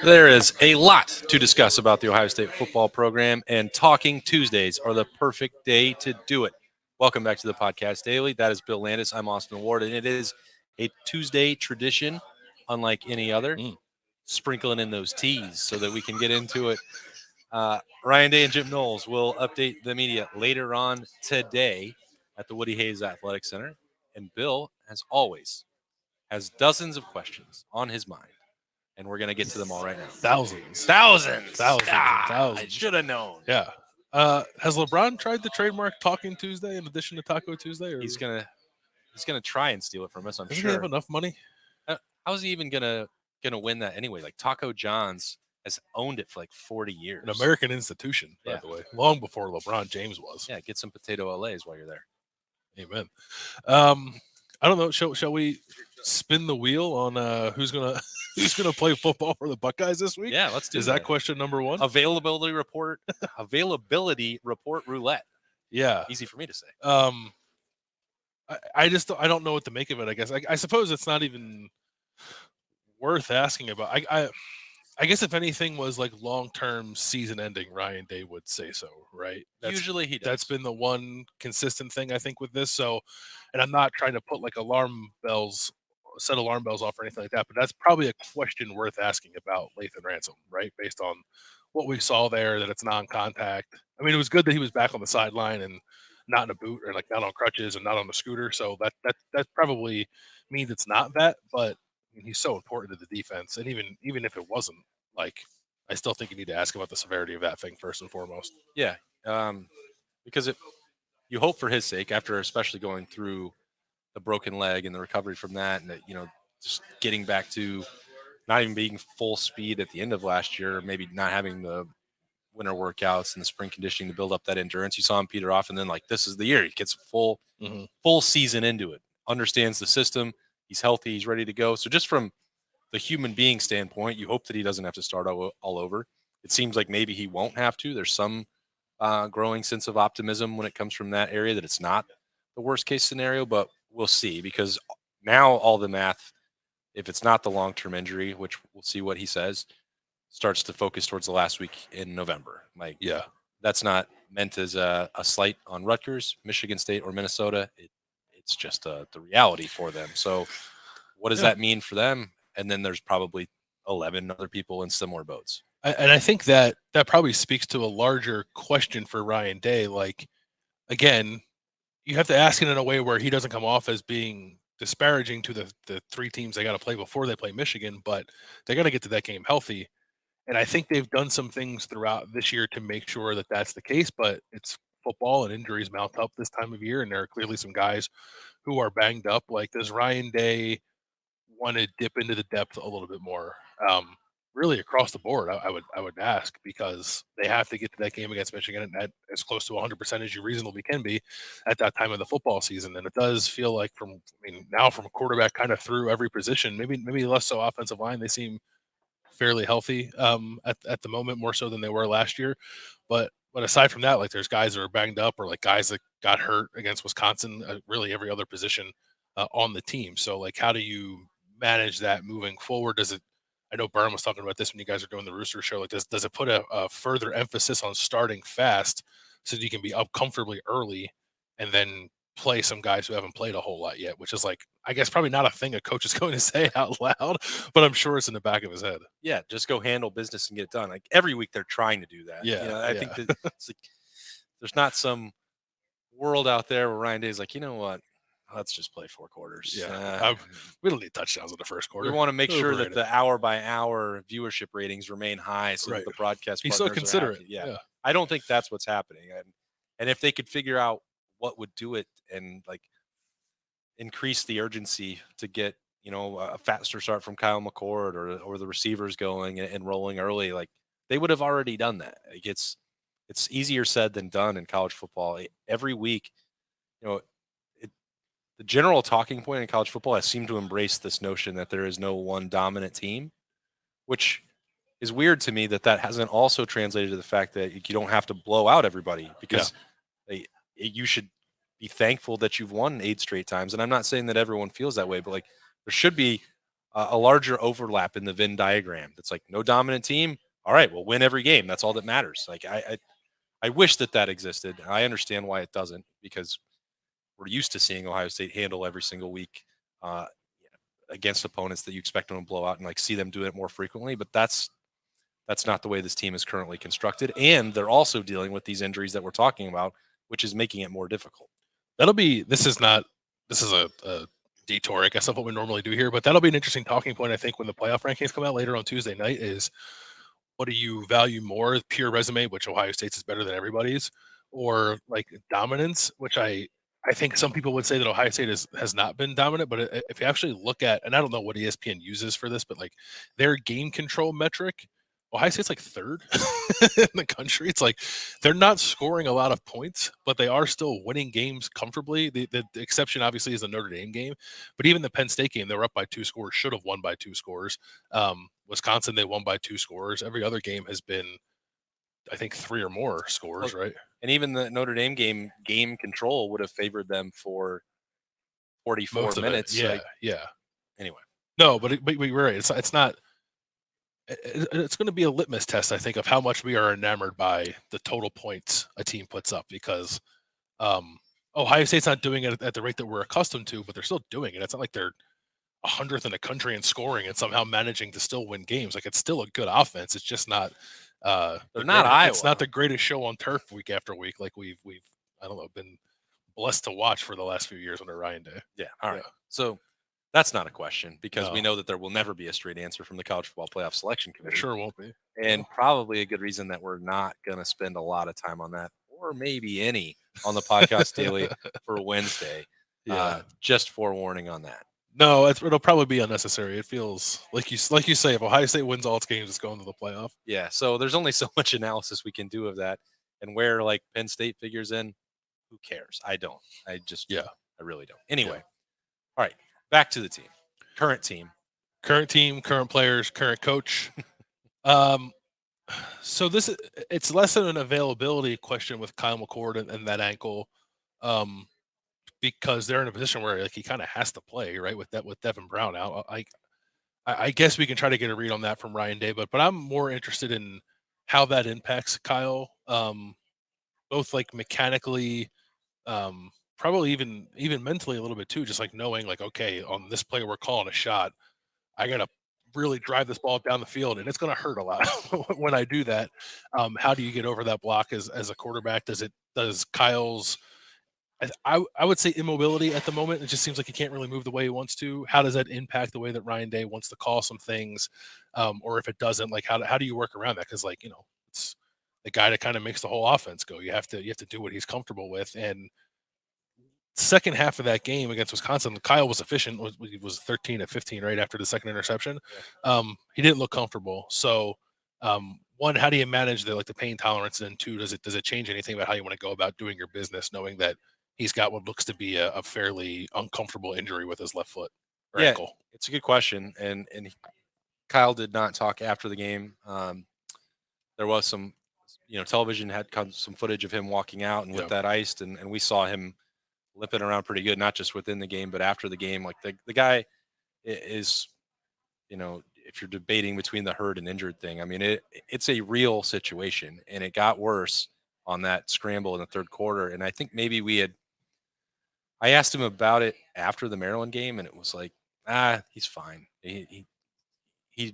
There is a lot to discuss about the Ohio State football program, and Talking Tuesdays are the perfect day to do it. Welcome back to the Podcast Daily. That is Bill Landis. I'm Austin Ward, and it is a Tuesday tradition, unlike any other, Mm. sprinkling in those teas so that we can get into it. Ryan Day and Jim Knowles will update the media later on today at the Woody Hayes Athletic Center. And Bill, as always, has dozens of questions on his mind, and we're going to get to them all right now. Thousands. Thousands. Thousands and I thousands. should have known. Yeah. Has LeBron tried the trademark Talking Tuesday in addition to Taco Tuesday? Or He's gonna try and steal it from us. I'm doesn't he have sure. enough money? How's he even gonna win that anyway? Like Taco John's has owned it for like 40 years. An American institution, by Yeah. the way, long before LeBron James was. Yeah, get some potato LAs while you're there. Amen. I don't know. Shall we spin the wheel on who's gonna play football for the Buckeyes this week? Yeah, let's do Is that question number one? Availability report roulette. Yeah. Easy for me to say. I don't know what to make of it. I guess I suppose it's not even worth asking about. I guess if anything was like long-term season-ending, Ryan Day would say so, right? Usually he does. That's been the one consistent thing I think with this. So, and I'm not trying to put like set alarm bells off or anything like that, but that's probably a question worth asking about Lathan Ransom, right? Based on what we saw there, that it's non-contact. I mean, it was good that he was back on the sideline and not in a boot or like not on crutches and not on the scooter. So that probably means it's not that, but I mean, he's so important to the defense, and even if it wasn't, like, I still think you need to ask about the severity of that thing first and foremost. Yeah, because you hope for his sake, after especially going through the broken leg and the recovery from that, and just getting back to not even being full speed at the end of last year, maybe not having the winter workouts and the spring conditioning to build up that endurance. You saw him peter off, and then like this is the year he gets full season into it, understands the system. He's healthy. He's ready to go. So just from the human being standpoint, you hope that he doesn't have to start all over. It seems like maybe he won't have to. There's some growing sense of optimism when it comes from that area that it's not the worst case scenario, but we'll see, because now all the math, if it's not the long-term injury, which we'll see what he says, starts to focus towards the last week in November. Like, Yeah. that's not meant as a slight on Rutgers, Michigan State, or Minnesota. It's just the reality for them. So what does that mean for them? And then there's probably 11 other people in similar boats. And I think that probably speaks to a larger question for Ryan Day. Like, again, you have to ask it in a way where he doesn't come off as being disparaging to the three teams they got to play before they play Michigan, but they got to get to that game healthy. And I think they've done some things throughout this year to make sure that that's the case, but it's football and injuries mount up this time of year. And there are clearly some guys who are banged up. Like, does Ryan Day want to dip into the depth a little bit more? Really across the board, I would ask, because they have to get to that game against Michigan at as close to 100% as you reasonably can be at that time of the football season. And it does feel like now from a quarterback kind of through every position, maybe less so offensive line, they seem fairly healthy at the moment, more so than they were last year. But aside from that, like, there's guys that are banged up, or like guys that got hurt against Wisconsin, really every other position on the team. So like, how do you manage that moving forward? I know Byrne was talking about this when you guys are doing the Rooster show. Like, does it put a further emphasis on starting fast so that you can be up comfortably early and then play some guys who haven't played a whole lot yet, which is, like, I guess probably not a thing a coach is going to say out loud, but I'm sure it's in the back of his head. Yeah, just go handle business and get it done. Like, every week they're trying to do that. Yeah, I think that it's like, there's not some world out there where Ryan Day's like, you know what? Let's just play 4 quarters. Yeah, we don't need touchdowns in the first quarter. We want to make sure that the hour-by-hour viewership ratings remain high, so that the broadcast He's partners so considerate. are happy. Yeah, I don't think that's what's happening. And if they could figure out what would do it and like increase the urgency to get a faster start from Kyle McCord or the receivers going and rolling early, like, they would have already done that. Like, it's easier said than done in college football. Every week, the general talking point in college football has seemed to embrace this notion that there is no one dominant team, which is weird to me that hasn't also translated to the fact that you don't have to blow out everybody, because you should be thankful that you've won 8 straight times. And I'm not saying that everyone feels that way, but like, there should be a larger overlap in the Venn diagram. That's like no dominant team. All right, we'll win every game. That's all that matters. Like I wish that existed. I understand why it doesn't, because we're used to seeing Ohio State handle every single week uh, against opponents that you expect them to blow out, and like see them do it more frequently. But that's not the way this team is currently constructed, and they're also dealing with these injuries that we're talking about, which is making it more difficult. That'll be. This is not. This is a detour, I guess, of what we normally do here, but that'll be an interesting talking point. I think when the playoff rankings come out later on Tuesday night, is what do you value more, pure resume, which Ohio State's is better than everybody's, or like dominance, which I think some people would say that Ohio State has not been dominant, but if you actually look at, and I don't know what ESPN uses for this, but like their game control metric, Ohio State's like third in the country. It's like they're not scoring a lot of points, but they are still winning games comfortably. The exception, obviously, is the Notre Dame game, but even the Penn State game, they were up by 2 scores, should have won by 2 scores. Wisconsin, they won by 2 scores. Every other game has been, I think, 3 or more scores, right? And even the Notre Dame game control would have favored them for 44 Most of minutes. it, yeah, Like, yeah. anyway, No, but you're right. It's not. It's going to be a litmus test, I think, of how much we are enamored by the total points a team puts up, because Ohio State's not doing it at the rate that we're accustomed to, but they're still doing it. It's not like they're 100th in the country in scoring and somehow managing to still win games. Like, it's still a good offense. It's just not. they're not Iowa. It's not the greatest show on turf week after week, like we've I don't know, been blessed to watch for the last few years under Ryan Day. Yeah. All right. So that's not a question, because we No. know that there will never be a straight answer from the College Football Playoff Selection It Committee. sure won't be. And probably a good reason that we're not going to spend a lot of time on that, or maybe any, on the podcast daily for Wednesday. Yeah. Just forewarning on that. No, it'll probably be unnecessary. It feels like you say, if Ohio State wins all its games, it's going to the playoff. Yeah. So there's only so much analysis we can do of that, and where like Penn State figures in, who cares? I don't. I really don't. Anyway. All right. Back to the team. Current team, current players, current coach. So it's less of an availability question with Kyle McCord and that ankle, because they're in a position where like he kind of has to play, right, with Devin Brown out. I guess we can try to get a read on that from Ryan Day, but I'm more interested in how that impacts Kyle, both like mechanically, probably even mentally a little bit too, just like knowing like, okay, on this play we're calling a shot, I gotta really drive this ball down the field, and it's going to hurt a lot when I do that. How do you get over that block as a quarterback? Does Kyle's, I would say, immobility at the moment, it just seems like he can't really move the way he wants to. How does that impact the way that Ryan Day wants to call some things? Or if it doesn't, like how do you work around that? Because like, it's the guy that kind of makes the whole offense go. You have to do what he's comfortable with. And second half of that game against Wisconsin, Kyle was efficient. Was 13 of 15 right after the second interception. He didn't look comfortable. So, one, how do you manage the pain tolerance? And two, does it change anything about how you want to go about doing your business, knowing that he's got what looks to be a fairly uncomfortable injury with his left foot or ankle? It's a good question, and Kyle did not talk after the game. There was some, television had some footage of him walking out and with that iced, and we saw him limping around pretty good, not just within the game, but after the game. Like the guy is, if you're debating between the hurt and injured thing, I mean, it's a real situation, and it got worse on that scramble in the third quarter. And I think maybe I asked him about it after the Maryland game, and it was like, he's fine. He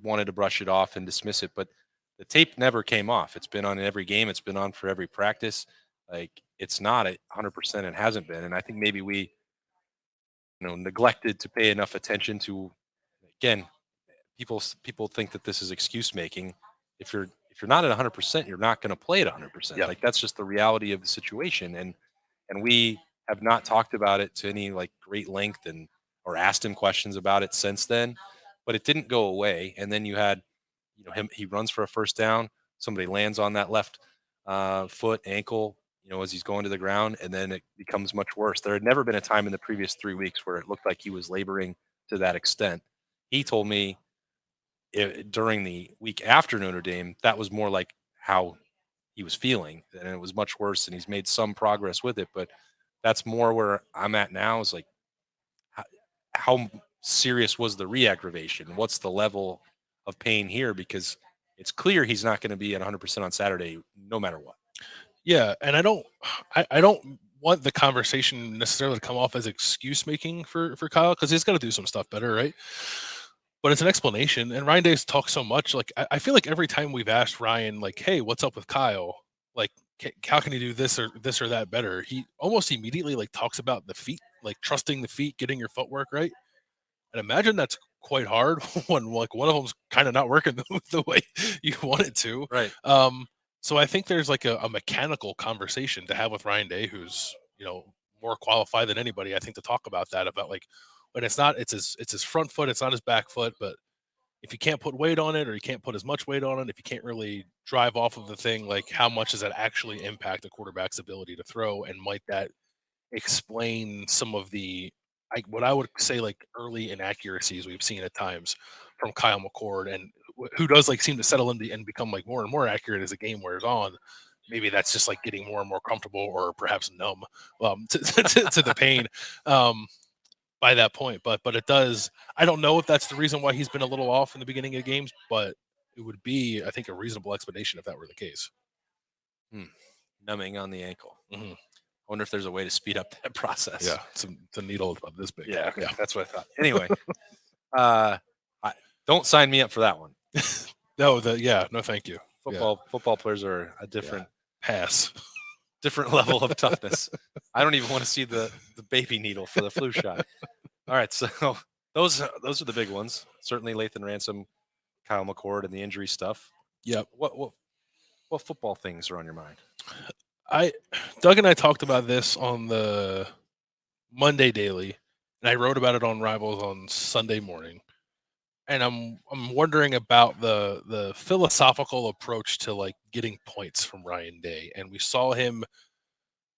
wanted to brush it off and dismiss it, but the tape never came off. It's been on in every game. It's been on for every practice. Like, it's not 100% and hasn't been. And I think maybe we, neglected to pay enough attention to, again, people think that this is excuse making. If you're not at 100%, you're not going to play at 100%. Like, that's just the reality of the situation. And we have not talked about it to any like great length or asked him questions about it since then, but it didn't go away. And then you had, he runs for a first down. Somebody lands on that left foot, ankle, as he's going to the ground, and then it becomes much worse. There had never been a time in the previous 3 weeks where it looked like he was laboring to that extent. He told me during the week after Notre Dame, that was more like how he was feeling, and it was much worse, and he's made some progress with it. But that's more where I'm at now, is like, how serious was the re-aggravation? What's the level of pain here? Because it's clear he's not going to be at 100% on Saturday, no matter what. Yeah, and I don't want the conversation necessarily to come off as excuse making for Kyle, because he's got to do some stuff better, right? But it's an explanation. And Ryan Day's talked so much. Like I feel like every time we've asked Ryan, like, "Hey, what's up with Kyle? Like, how can he do this or that better?" He almost immediately like talks about the feet, like trusting the feet, getting your footwork right. And imagine that's quite hard when like one of them's kind of not working the way you want it to. Right. So I think there's like a mechanical conversation to have with Ryan Day, who's more qualified than anybody, I think, to talk about that. About like when it's his front foot, it's not his back foot, but if you can't put weight on it or you can't put as much weight on it, if you can't really drive off of the thing, like how much does that actually impact a quarterback's ability to throw? And might that explain some of the what I would say like early inaccuracies we've seen at times from Kyle McCord, and who does like seem to settle in and become like more and more accurate as the game wears on. Maybe that's just like getting more and more comfortable, or perhaps numb to the pain by that point. But it does. I don't know if that's the reason why he's been a little off in the beginning of games, but it would be, I think, a reasonable explanation if that were the case. Numbing on the ankle. Mhm. I wonder if there's a way to speed up that process. Yeah, it's a needle about this big. Yeah, okay. That's what I thought. Anyway, don't sign me up for that one. No, no, thank you. Football players are a different Pass. different level of toughness. I don't even want to see the baby needle for the flu shot. All right, so those are the big ones. Certainly Lathan Ransom, Kyle McCord, and the injury stuff. Yep. What football things are on your mind? Doug and I talked about this on the Monday Daily, and I wrote about it on Rivals on Sunday morning. And I'm wondering about the philosophical approach to like getting points from Ryan Day. And we saw him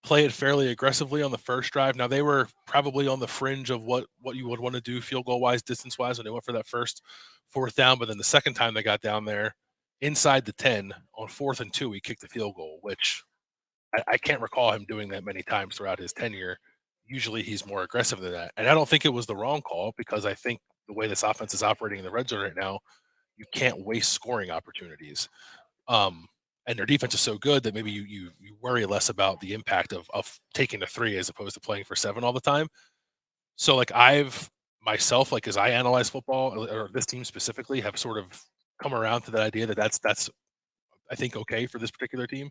play it fairly aggressively on the first drive. Now they were probably on the fringe of what you would want to do field goal wise, distance wise, when they went for that first fourth down. But then the second time they got down there inside the 10 on 4th and 2, he kicked the field goal, which I can't recall him doing that many times throughout his tenure. Usually he's more aggressive than that. And I don't think it was the wrong call, because I think the way this offense is operating in the red zone right now, you can't waste scoring opportunities. And their defense is so good that maybe you worry less about the impact of taking the 3 as opposed to playing for 7 all the time. So like I've myself, like as I analyze football, or this team specifically, have sort of come around to that idea that that's I think okay for this particular team.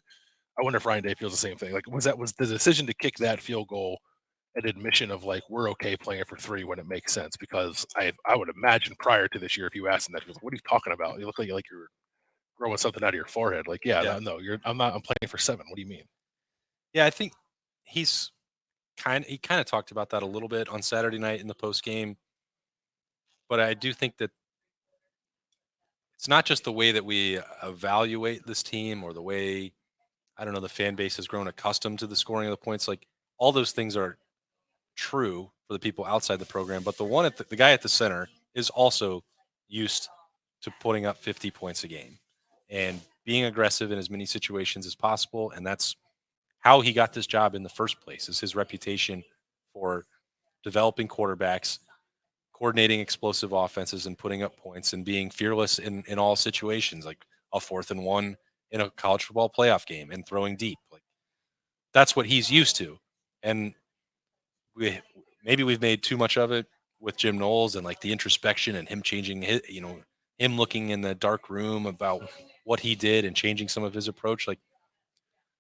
I wonder if Ryan Day feels the same thing. Like was the decision to kick that field goal an admission of like we're okay playing it for 3 when it makes sense? Because I would imagine prior to this year, if you asked him that, he was like, "What are you talking about? You look like you're growing something out of your forehead." Like, yeah. No, I'm not. I'm playing for 7. What do you mean? Yeah, I think he kind of talked about that a little bit on Saturday night in the post game. But I do think that it's not just the way that we evaluate this team, or the way, I don't know, the fan base has grown accustomed to the scoring of the points. Like, all those things are true for the people outside the program, but the guy at the center is also used to putting up 50 points a game and being aggressive in as many situations as possible. And that's how he got this job in the first place, is his reputation for developing quarterbacks, coordinating explosive offenses, and putting up points, and being fearless in all situations, like a 4th and 1 in a college football playoff game, and throwing deep. Like, that's what he's used to. And maybe we've made too much of it with Jim Knowles, and like the introspection and him changing his, him looking in the dark room about what he did and changing some of his approach. Like,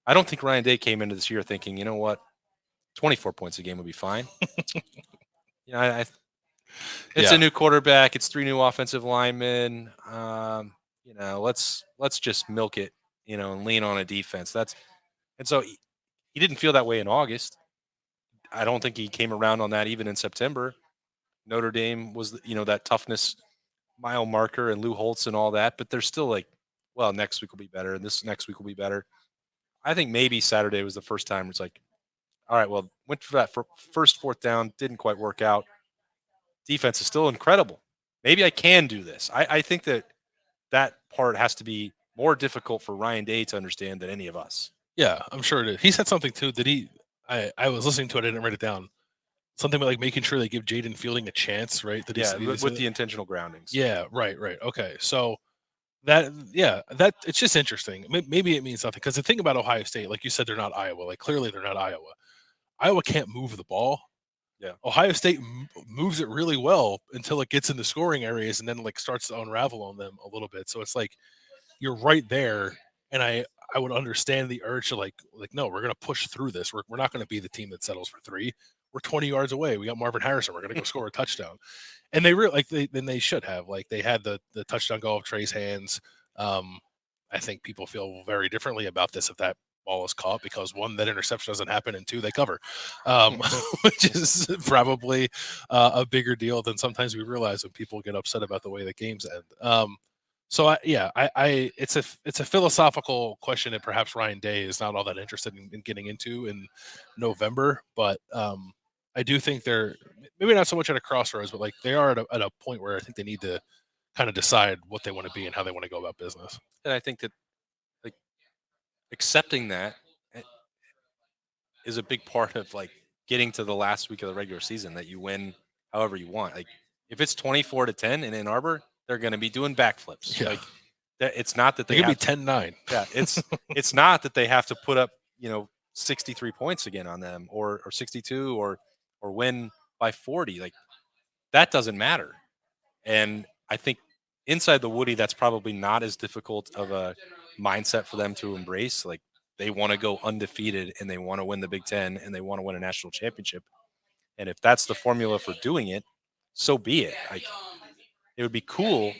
I don't think Ryan Day came into this year thinking, you know what, 24 points a game would be fine. It's a new quarterback. It's 3 new offensive linemen. Let's just milk it, and lean on a defense. And so he didn't feel that way in August. I don't think he came around on that even in September. Notre Dame was, that toughness mile marker, and Lou Holtz and all that, but they're still like, well, next week will be better, and this next week will be better. I think maybe Saturday was the first time it's like, all right, well, went for that first 4th down, didn't quite work out. Defense is still incredible. Maybe I can do this. I think that part has to be more difficult for Ryan Day to understand than any of us. Yeah, I'm sure it is. He said something too that I was listening to it. I didn't write it down. something like making sure they give Jaden Fielding a chance, right? Did he Yeah, say- did he say with that? the intentional groundings. Yeah, right. Okay. So that it's just interesting. Maybe it means nothing because the thing about Ohio State, like you said, they're not Iowa. Like clearly they're not Iowa. Iowa can't move the ball. Yeah. Ohio State moves it really well until it gets in the scoring areas and then like starts to unravel on them a little bit. So it's like you're right there, and I would understand the urge to like no, we're gonna push through this. We're not gonna be the team that settles for three. We're 20 yards away. We got Marvin Harrison. We're gonna go score a touchdown. And they really then they should have they had the touchdown goal of Trey's hands. Um, I think people feel very differently about this if that ball is caught because one, that interception doesn't happen, and two, they cover, which is probably a bigger deal than sometimes we realize when people get upset about the way the games end. So it's a philosophical question that perhaps Ryan Day is not all that interested in getting into in November, but I do think they're maybe not so much at a crossroads, but like they are at a point where I think they need to kind of decide what they want to be and how they want to go about business. And I think that like accepting that eh, is a big part of like getting to the last week of the regular season that you win however you want. Like if it's 24-10 in Ann Arbor, they're going to be doing backflips. Yeah. Like that, it's not that They they could be have 10-9. yeah, it's not that they have to put up, 63 points again on them or 62 or win by 40. Like that doesn't matter. And I think inside the Woody, that's probably not as difficult of a mindset for them to embrace. Like they want to go undefeated and they want to win the Big Ten and they want to win a national championship. And if that's the formula for doing it, so be it. Like it would be cool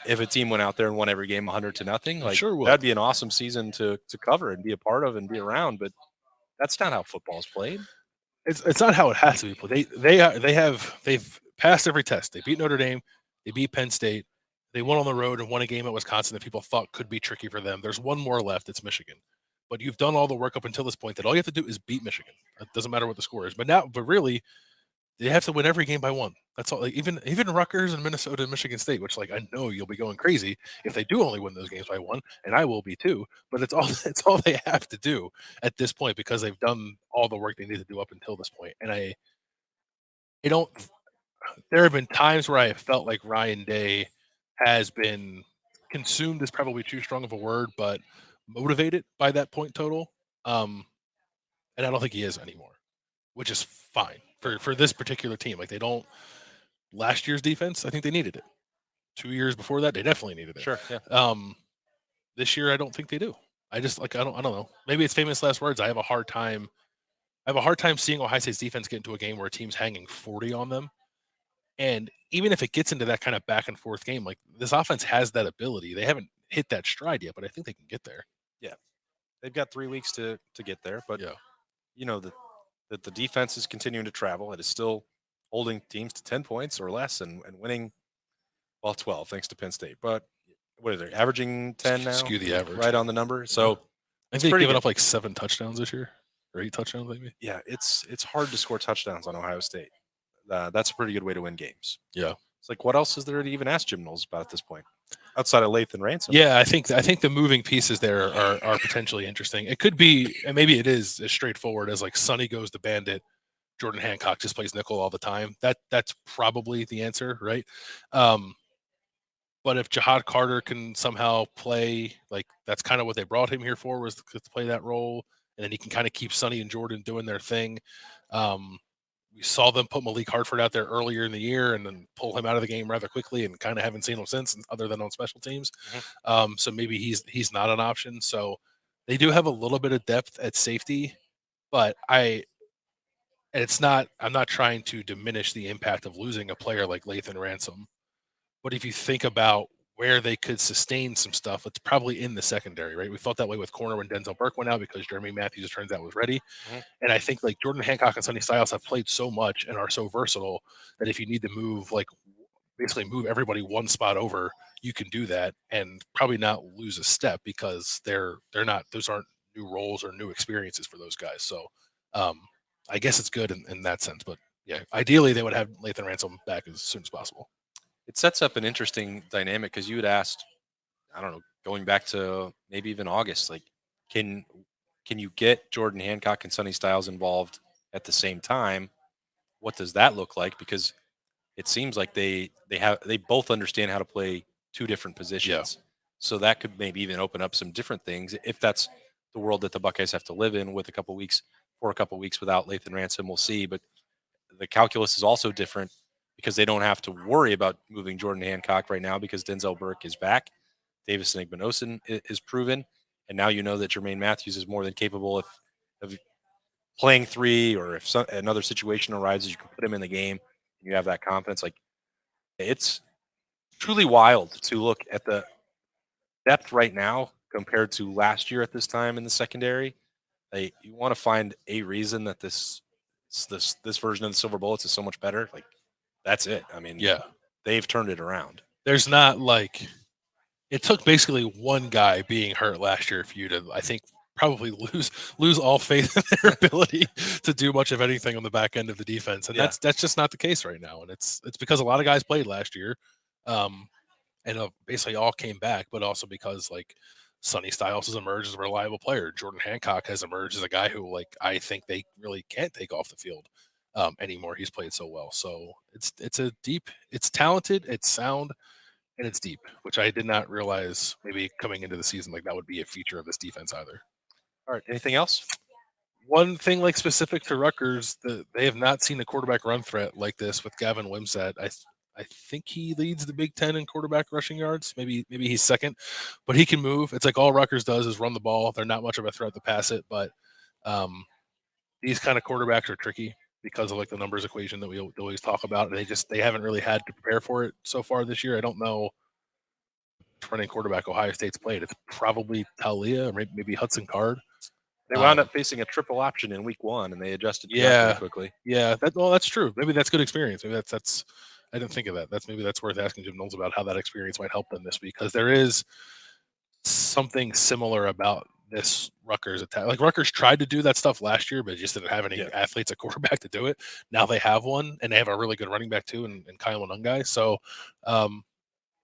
if a team went out there and won every game 100-0. It Like sure would. that'd be an awesome season to cover and be a part of and be around. But that's not how football's played. It's not how it has to be played. They've passed every test. They beat Notre Dame. They beat Penn State. They won on the road and won a game at Wisconsin that people thought could be tricky for them. There's one more left. It's Michigan. But you've done all the work up until this point that all you have to do is beat Michigan. It doesn't matter what the score is. But really, they have to win every game by one. That's all. Like even Rutgers and Minnesota and Michigan State, which like I know you'll be going crazy if they do only win those games by one, and I will be too. But it's all it's all they have to do at this point because they've done all the work they need to do up until this point. And I don't. There have been times where I have felt like Ryan Day has been consumed is probably too strong of a word, but motivated by that point total. And I don't think he is anymore, which is fine for this particular team. Like they don't last year's defense, I think they needed it. 2 years before that, they definitely needed it. Sure. Yeah. This year, I don't think they do. I just like I don't know. Maybe it's famous last words. I have a hard time. I have a hard time seeing Ohio State's defense get into a game where a team's hanging 40 on them. And even if it gets into that kind of back and forth game, like this offense has that ability. They haven't hit that stride yet, but I think they can get there. Yeah. They've got 3 weeks to get there, but Yeah. that the defense is continuing to travel. It is still holding teams to 10 points or less and winning, 12 thanks to Penn State. But what are they averaging 10 now? Skew the average. Right on the number. So I it's think they've pretty given good. up like 7 touchdowns this year, or 8 touchdowns maybe. Yeah, it's hard to score touchdowns on Ohio State. That's a pretty good way to win games. Yeah. It's like, what else is there to even ask Jim Knowles about at this point? Outside of Lathan Ransom. Yeah, I think the moving pieces there are potentially interesting. It could be, and maybe it is as straightforward as like Sonny goes to Bandit, Jordan Hancock just plays nickel all the time. That's probably the answer, right? But if Jihad Carter can somehow play, like that's kind of what they brought him here for, was to play that role, and then he can kind of keep Sonny and Jordan doing their thing. We saw them put Malik Hartford out there earlier in the year and then pull him out of the game rather quickly, and kind of haven't seen him since, other than on special teams. So maybe he's not an option. So they do have a little bit of depth at safety, but it's not. I'm not trying to diminish the impact of losing a player like Lathan Ransom. But if you think about where they could sustain some stuff, it's probably in the secondary, right? We felt that way with corner when Denzel Burke went out because Jeremy Matthews, it turns out, was ready. And I think like Jordan Hancock and Sonny Styles have played so much and are so versatile that if you need to move, like basically move everybody one spot over, you can do that and probably not lose a step because they're not, those aren't new roles or new experiences for those guys. So I guess it's good in that sense. But yeah, ideally they would have Lathan Ransom back as soon as possible. It sets up an interesting dynamic because you had asked, I don't know, going back to maybe even August, like can you get Jordan Hancock and Sonny Styles involved at the same time what does that look like? Because it seems like they both understand how to play two different positions. So that could maybe even open up some different things if that's the world that the Buckeyes have to live in with a couple weeks without Lathan Ransom. We'll see, but the calculus is also different because they don't have to worry about moving Jordan Hancock right now because Denzel Burke is back. Davison Igbinosun is proven, and now you know that Jermaine Matthews is more than capable of playing three, or if another situation arises, you can put him in the game. And you have that confidence. Like, it's truly wild to look at the depth right now compared to last year at this time in the secondary. You want to find a reason that this version of the Silver Bullets is so much better. Like, that's it. I mean, Yeah. they've turned it around. There's not like it took basically one guy being hurt last year for you to, I think, probably lose all faith in their ability to do much of anything on the back end of the defense, and Yeah. that's just not the case right now. And it's because a lot of guys played last year, and basically all came back, but also because like Sonny Styles has emerged as a reliable player. Jordan Hancock has emerged as a guy who, like, I think they really can't take off the field anymore. He's played so well, so it's talented, it's sound, and it's deep, which I did not realize maybe coming into the season like that would be a feature of this defense either. All right. Anything else? One thing like specific to Rutgers, they have not seen a quarterback run threat like this with Gavin Wimsatt. I think he leads the Big Ten in quarterback rushing yards. Maybe he's second, but he can move. It's like all Rutgers does is run the ball. They're not much of a threat to pass it, but these kind of quarterbacks are tricky because of like the numbers equation that we always talk about. They haven't really had to prepare for it so far this year. I don't know running quarterback Ohio State's played. It's probably Talia or maybe Hudson Card. They wound up facing a triple option in week one, and they adjusted to that Yeah, pretty quickly. yeah. That's true. Maybe that's good experience. Maybe that's. I didn't think of that. Maybe that's worth asking Jim Knowles about how that experience might help them this week, because there is something similar about this Rutgers attack. Like Rutgers tried to do that stuff last year, but just didn't have any athletes at quarterback to do it. Now they have one, and they have a really good running back too, and Kyle Monungai. So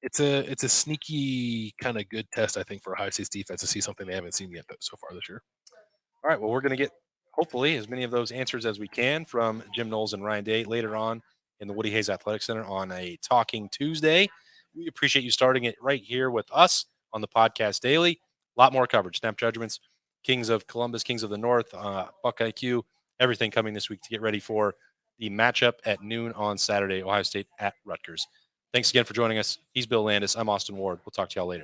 it's a sneaky kind of good test, I think, for Ohio State's defense to see something they haven't seen yet so far this year. All right. Well, we're going to get hopefully as many of those answers as we can from Jim Knowles and Ryan Day later on in the Woody Hayes Athletic Center on a Talking Tuesday. We appreciate you starting it right here with us on the podcast daily. A lot more coverage, snap judgments, Kings of Columbus, Kings of the North, Buckeye Q, everything coming this week to get ready for the matchup at noon on Saturday, Ohio State at Rutgers. Thanks again for joining us. He's Bill Landis. I'm Austin Ward. We'll talk to y'all later.